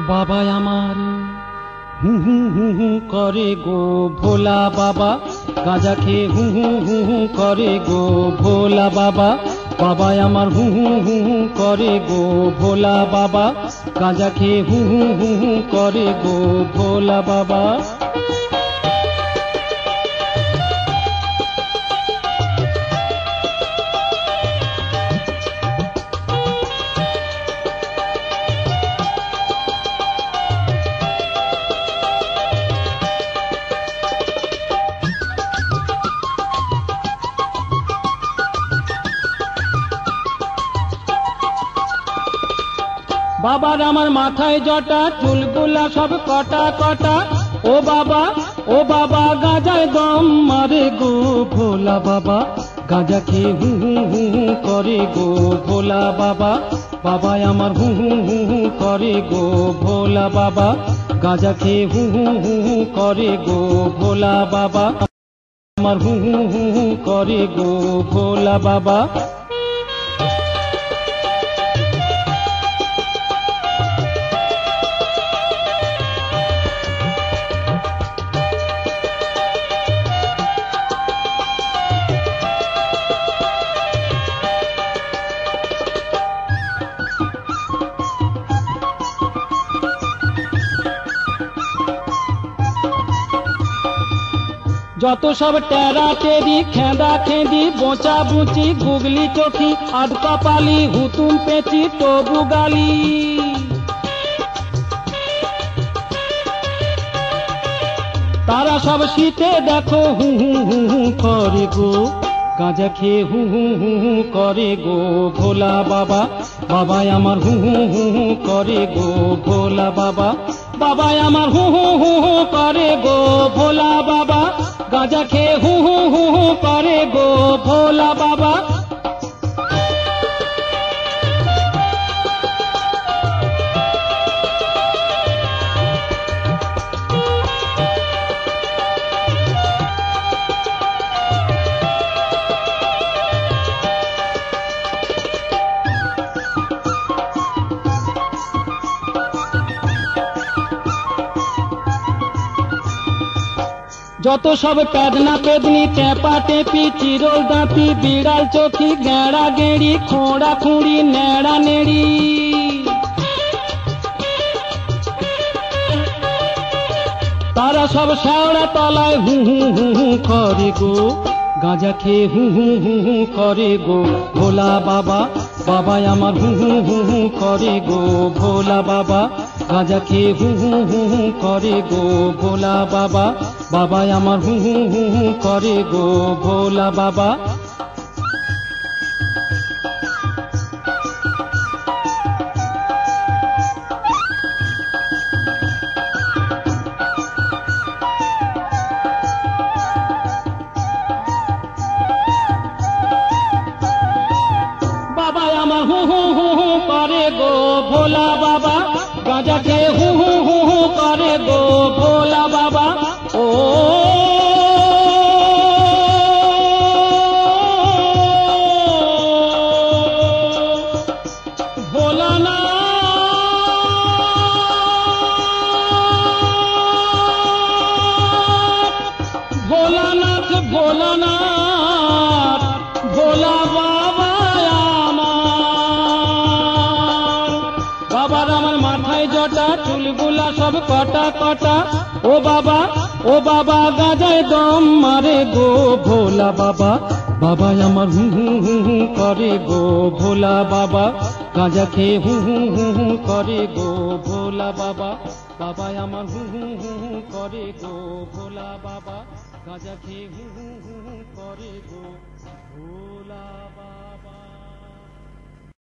बाबा आमार हु हु हु हु करे गो भोला बाबा गाजा खेये हु हु हु हु करे गो भोला बाबा बाबा आमार हु हु हु हु करे गो भोला बाबा गाजा खेये हु हु हु हु करे गो भोला बाबा बाबार आमार माथाय जटा चुलगुला सब कटा कटा ओ बाबा गाजाय दम मारे गो भोला बाबा गाजा खेये हु हु हु हु करे गो भोला बाबा बाबा आमार हु हु हु हु करे गो भोला बाबा गाजा खेये हु हु हु हु करे गो भोला बाबा आमार हु हु हु हु करे गो भोला बाबा যত সব টেরা টেরি খেঁদা খেঁদি বোঁচা বুচি গুগলি চোখি আধ কপালি হুতুম পেঁচি তবু গালি তারা সব শীতে দেখো হু হু হু হু করে গো গাঁজা খেয়ে হু হু হু হু করে গো ভোলা বাবা বাবা আমার হু হু হু হু করে গো ভোলা বাবা বাবা আমার হু হু হু হু করে গো ভোলা বাবা গাঁজা খেয়ে হু হু হু হু করে গো ভোলা বাবা যত সব পেদনা পেদনি টেপা টেপি চিরল দাঁতি বিড়াল চোখি গেঁড়া গেঁড়ি খোঁড়া খুঁড়ি নেড়া নেড়ি তারা সব শেওড়া তলায় হু হু হু হু করে গো গাঁজা খেয়ে হু হু হু হু করে গো ভোলা বাবা বাবা আমার হু হু হু হু করে গো ভোলা বাবা গাঁজা খেয়ে হু হু হু হু করে গো ভোলা বাবা বাবা আমার হু হু হু হু করে গো ভোলা বাবা বাবা আমার হু হু হু হু করে গো ভোলা বাবা গাঁজা খেয়ে হু হু হু হু করে গো ভোলা বাবা ও ভোলানাথ ভোলানাথ ভোলা বাবা আমার বাবার আমার মাথায় জটা চুলগুলা সব কটা কটা ও বাবা গাজায় দম মারে গো ভোলা বাবা বাবা আমার হু হু হু হু করে গো ভোলা বাবা গাঁজা খেয়ে হু হু হু হু করে গো ভোলা বাবা বাবা আমার হু হু হু হু করে গো ভোলা বাবা গাঁজা খেয়ে হু হু হু হু করে গো।